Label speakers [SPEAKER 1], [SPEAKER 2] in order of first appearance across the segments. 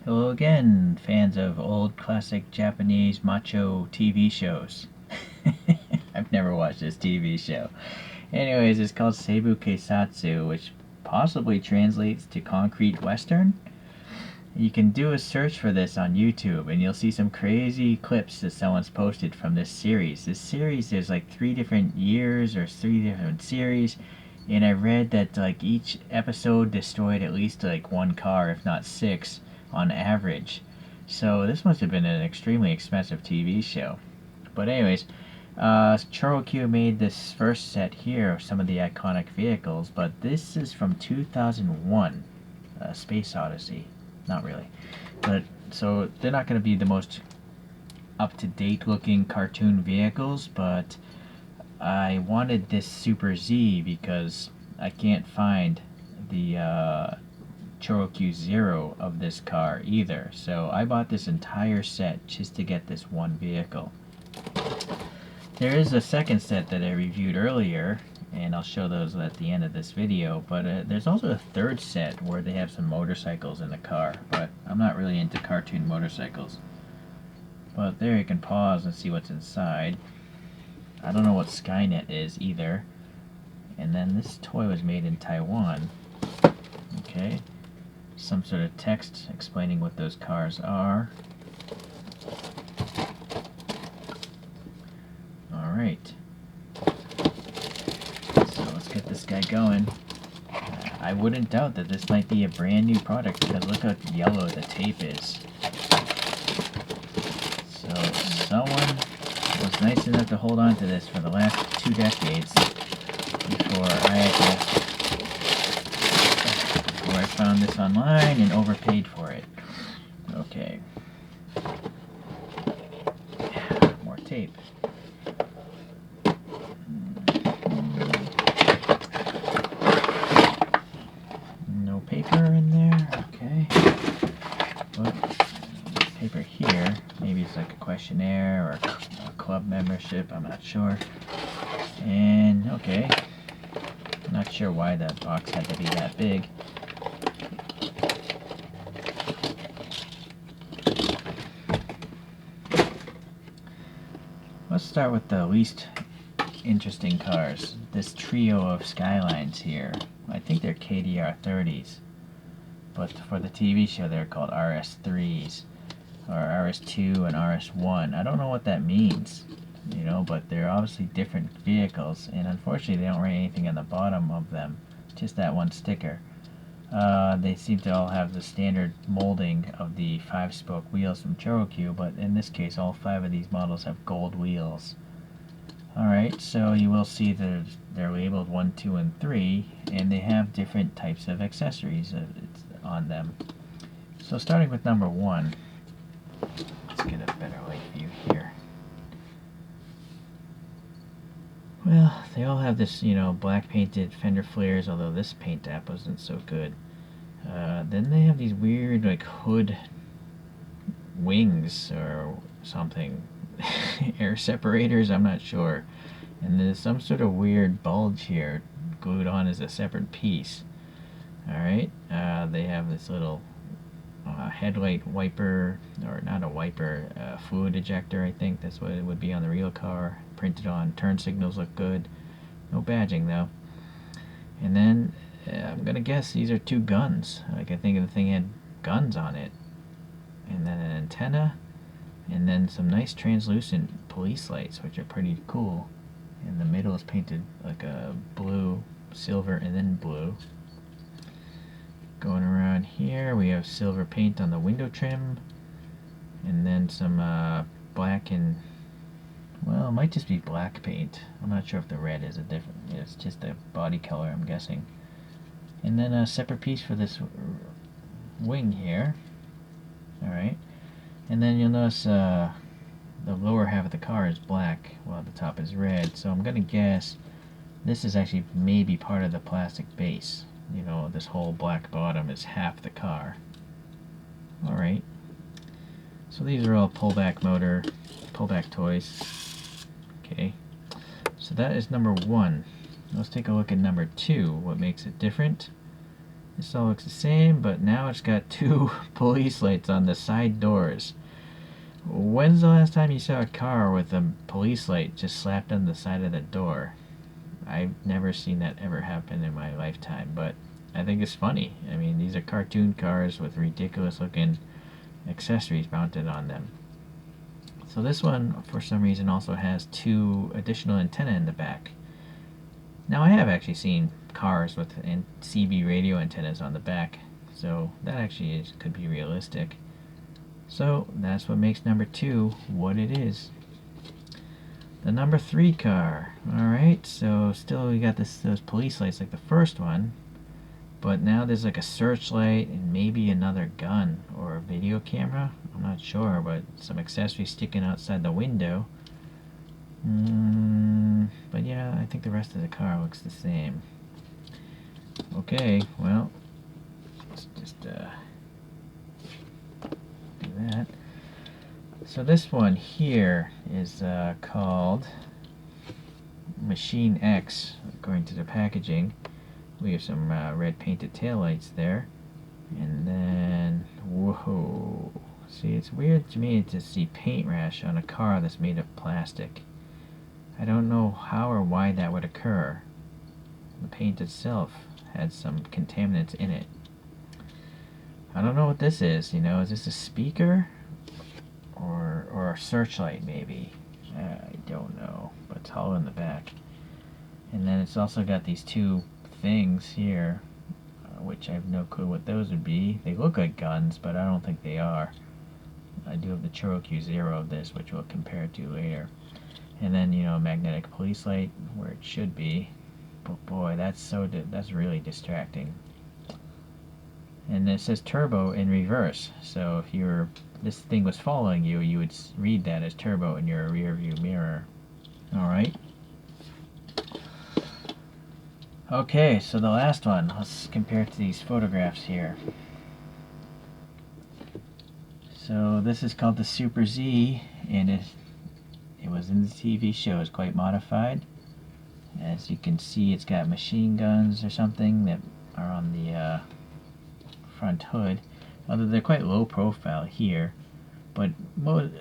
[SPEAKER 1] Hello again, fans of old classic Japanese macho TV shows. I've never watched this TV show. Anyways, it's called Seibu Keisatsu, which possibly translates to Concrete Western. You can do a search for this on YouTube and you'll see some crazy clips that someone's posted from this series. This series, there's like 3 different years or 3 different series, and I read that like each episode destroyed at least like 1 car, if not 6, on average. So this must have been an extremely expensive TV show. But anyways, Choro-Q made this first set here of some of the iconic vehicles, but this is from 2001, Space Odyssey. Not really. But so they're not going to be the most up-to-date looking cartoon vehicles, but I wanted this Super Z because I can't find the ChoroQ 0 of this car either. So I bought this entire set just to get this one vehicle. There is a second set that I reviewed earlier, and I'll show those at the end of this video, but there's also a third set where they have some motorcycles in the car, but I'm not really into cartoon motorcycles. But there, you can pause and see what's inside. I don't know what Skynet is either. And then this toy was made in Taiwan. Okay, some sort of text explaining what those cars are. Alright, so let's get this guy going. I wouldn't doubt that this might be a brand new product because look how yellow the tape is. So someone was nice enough to hold on to this for the last 2 decades before I found this online and overpaid for it. Okay. More tape. No paper in there. Okay. But paper here. Maybe it's like a questionnaire or a club membership. I'm not sure. And okay. I'm not sure why that box had to be that big. Let's start with the least interesting cars. This trio of Skylines here. I think they're KDR 30s, but for the TV show they're called RS3s, or RS2 and RS1. I don't know what that means, you know, but they're obviously different vehicles, and unfortunately they don't write anything on the bottom of them, just that one sticker. They seem to all have the standard molding of the 5-spoke wheels from ChoroQ, but in this case all 5 of these models have gold wheels. Alright, so you will see that they're labeled 1, 2, and 3, and they have different types of accessories on them. So starting with number 1, let's get a better light view here. Well, they all have this, you know, black painted fender flares, although this paint app wasn't so good. Then they have these weird, like, hood wings or something. Air separators, I'm not sure. And there's some sort of weird bulge here glued on as a separate piece. Alright, they have this little headlight wiper, or not a wiper, fluid ejector, I think that's what it would be on the real car. Printed on. Turn signals look good. No badging though. And then I'm gonna guess these are 2 guns. Like, I think the thing had guns on it. And then an antenna. And then some nice translucent police lights, which are pretty cool. And the middle is painted like a blue, silver, and then blue. Going around here, we have silver paint on the window trim. And then some black and, well, it might just be black paint. I'm not sure if the red is a different, it's just a body color, I'm guessing. And then a separate piece for this wing here. Alright. And then you'll notice the lower half of the car is black while the top is red. So I'm gonna guess this is actually maybe part of the plastic base. You know, this whole black bottom is half the car. Alright. So these are all pullback motor, pullback toys. Okay. So that is number 1. Let's take a look at number 2. What makes it different? This all looks the same, but now it's got two police lights on the side doors. When's the last time you saw a car with a police light just slapped on the side of the door? I've never seen that ever happen in my lifetime, but I think it's funny. I mean, these are cartoon cars with ridiculous looking accessories mounted on them. So this one, for some reason, also has two additional antennae in the back. Now I have actually seen cars with CB radio antennas on the back, so that actually could be realistic. So that's what makes number 2 what it is. The number 3 car. Alright, so still we got those police lights like the first one, but now there's like a searchlight and maybe another gun or a video camera. I'm not sure, but some accessories sticking outside the window. But yeah, I think the rest of the car looks the same. Okay, well, let's just do that. So this one here is called Machine X, according to the packaging. We have some red painted taillights there. And then, whoa. See, it's weird to me to see paint rash on a car that's made of plastic. I don't know how or why that would occur. The paint itself had some contaminants in it. I don't know what this is, you know, is this a speaker? Or a searchlight maybe? I don't know, but it's hollow in the back. And then it's also got these two things here, which I have no clue what those would be. They look like guns, but I don't think they are. I do have the Choro-Q 0 of this, which we'll compare it to later. And then, you know, a magnetic police light where it should be. But boy, that's really distracting. And it says turbo in reverse. So if this thing was following you, you would read that as turbo in your rear view mirror. Alright. Okay, so the last one. Let's compare it to these photographs here. So this is called the Super Z, and it was in the TV show. It's quite modified. As you can see, it's got machine guns or something that are on the front hood. Although they're quite low profile here, but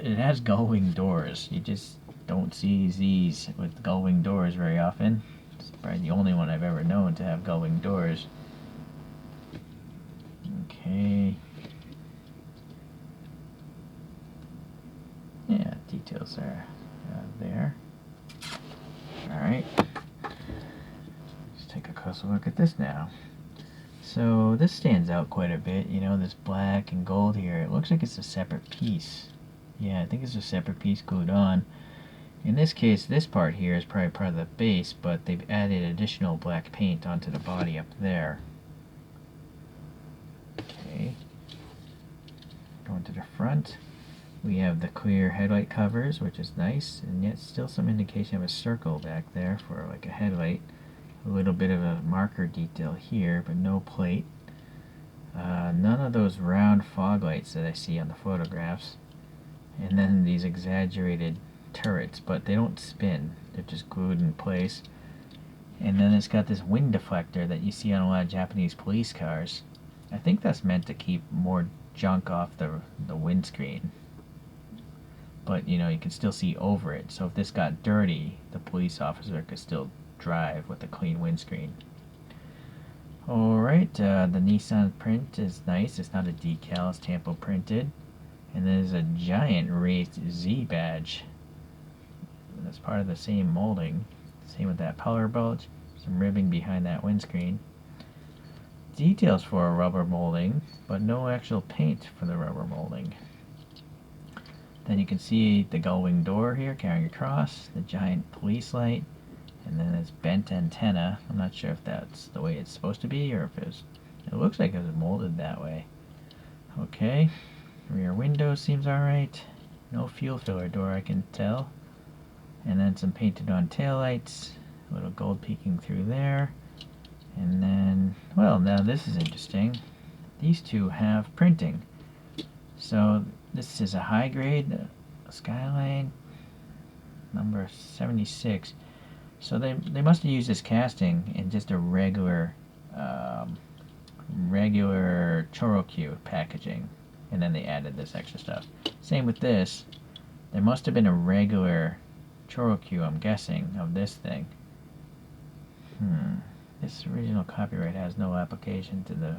[SPEAKER 1] it has gull-wing doors. You just don't see Z's with gull-wing doors very often. It's probably the only one I've ever known to have gull-wing doors. Okay. Yeah, details are there. Alright. Let's take a closer look at this now. So this stands out quite a bit, you know, this black and gold here. It looks like it's a separate piece. Yeah, I think it's a separate piece glued on. In this case, this part here is probably part of the base, but they've added additional black paint onto the body up there. Okay. Going to the front. We have the clear headlight covers, which is nice, and yet still some indication of a circle back there for like a headlight. A little bit of a marker detail here, but no plate. None of those round fog lights that I see on the photographs. And then these exaggerated turrets, but they don't spin. They're just glued in place. And then it's got this wind deflector that you see on a lot of Japanese police cars. I think that's meant to keep more junk off the windscreen. But, you know, you can still see over it. So if this got dirty, the police officer could still drive with a clean windscreen. Alright, the Nissan print is nice. It's not a decal, it's tampo printed. And there's a giant raised Z badge. That's part of the same molding. Same with that power bulge. Some ribbing behind that windscreen. Details for a rubber molding, but no actual paint for the rubber molding. Then you can see the gull-wing door here carrying across, the giant police light, and then this bent antenna. I'm not sure if that's the way it's supposed to be or if it looks like it was molded that way. Okay, rear window seems alright. No fuel filler door I can tell. And then some painted on taillights, a little gold peeking through there. And then, well, now this is interesting. These two have printing. So this is a high grade Skyline number 76. So they must have used this casting in just a regular regular ChoroQ packaging, and then they added this extra stuff. Same with this. There must have been a regular ChoroQ, I'm guessing, of this thing. This original copyright has no application to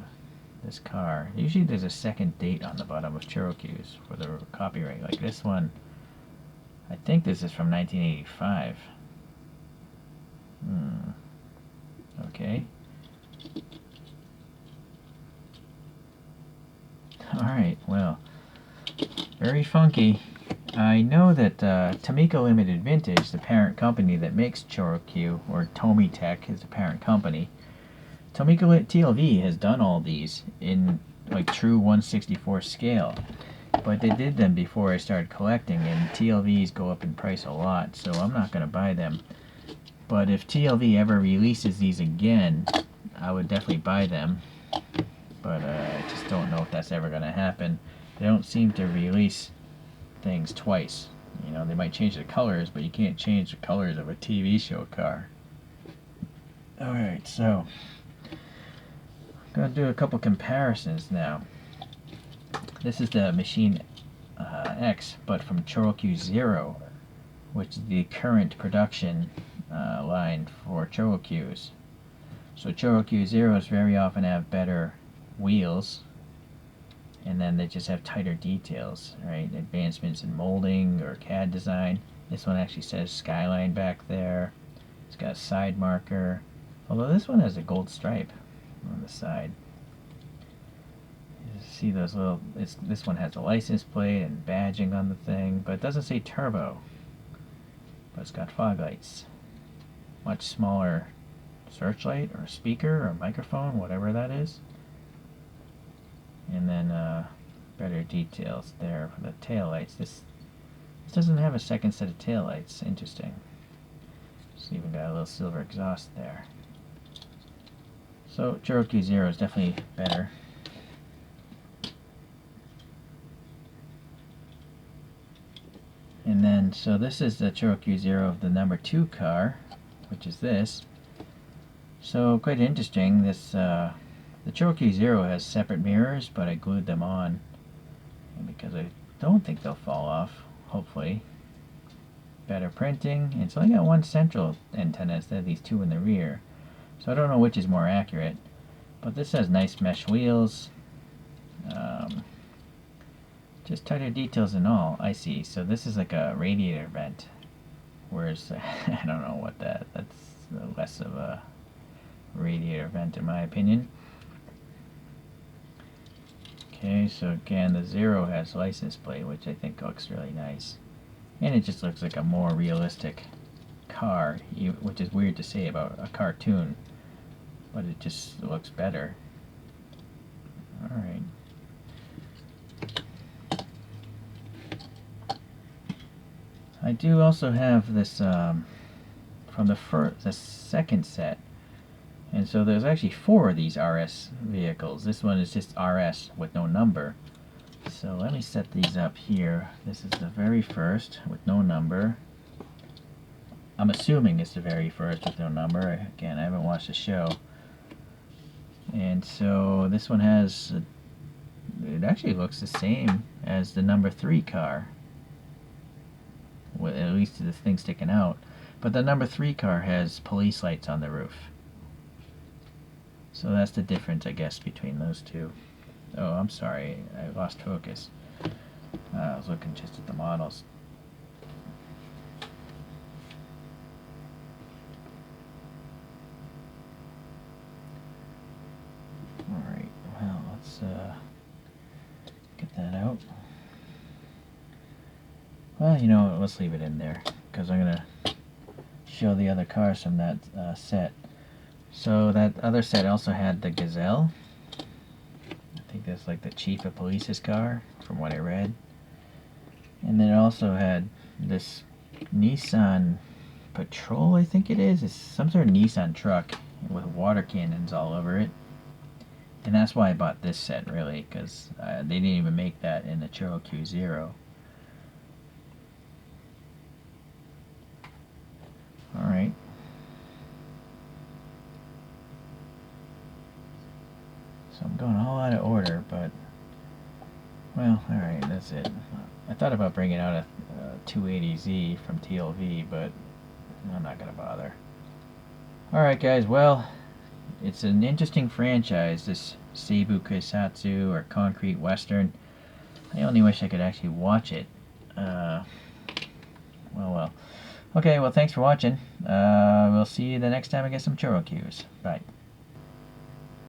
[SPEAKER 1] this car. Usually there's a second date on the bottom of ChoroQs for the copyright. Like this one, I think this is from 1985. Okay. Alright, well, very funky. I know that Tomiko Limited Vintage, the parent company that makes ChoroQ, or Toonedx4 is the parent company, Tomiko TLV has done all these in like true 1/64 scale, but they did them before I started collecting, and TLVs go up in price a lot, so I'm not going to buy them. But if TLV ever releases these again, I would definitely buy them, but I just don't know if that's ever going to happen. They don't seem to release things twice. You know, they might change the colors, but you can't change the colors of a TV show car. Alright, so I'm going to do a couple comparisons now. This is the Machine X, but from ChoroQ 0, which is the current production line for ChoroQs. So ChoroQ 0s very often have better wheels, and then they just have tighter details, right? Advancements in molding or CAD design. This one actually says Skyline back there. It's got a side marker, although this one has a gold stripe on the side. You see those little, this one has a license plate and badging on the thing, but it doesn't say turbo. But it's got fog lights. Much smaller searchlight or speaker or microphone, whatever that is. And then better details there for the tail lights. This doesn't have a second set of tail lights. Interesting. It's even got a little silver exhaust there. So ChoroQ 0 is definitely better. And then, so this is the ChoroQ 0 of the number 2 car, which is this. So quite interesting. This the ChoroQ 0 has separate mirrors, but I glued them on because I don't think they'll fall off, hopefully. Better printing. It's only got one central antenna instead of these two in the rear. So I don't know which is more accurate. But this has nice mesh wheels. Just tighter details and all. I see. So this is like a radiator vent. Whereas, I don't know what that's less of a radiator vent in my opinion. Okay, so again, the 0 has license plate, which I think looks really nice. And it just looks like a more realistic car, which is weird to say about a cartoon, but it just looks better. Alright. I do also have this from the second set, and so there's actually 4 of these RS vehicles. This one is just RS with no number. So let me set these up here. This is the very first with no number. I'm assuming it's the very first with no number. Again, I haven't watched the show. And so this one has, it actually looks the same as the number 3 car. Well, at least the thing sticking out. But the number 3 car has police lights on the roof. So that's the difference, I guess, between those two. Oh, I'm sorry, I lost focus. I was looking just at the models. Alright, well, let's get that out. Well, you know what, let's leave it in there, because I'm going to show the other cars from that set. So that other set also had the Gazelle. I think that's like the chief of police's car, from what I read. And then it also had this Nissan Patrol, I think it is. It's some sort of Nissan truck with water cannons all over it. And that's why I bought this set, really, because they didn't even make that in the ChoroQ 0. Alright. So I'm going all out of order, but, well, alright, that's it. I thought about bringing out a 280Z from TLV, but I'm not going to bother. Alright guys, well, it's an interesting franchise, this Seibu Keisatsu or Concrete Western. I only wish I could actually watch it. Well. Okay, well, thanks for watching. We'll see you the next time I get some ChoroQs. Bye.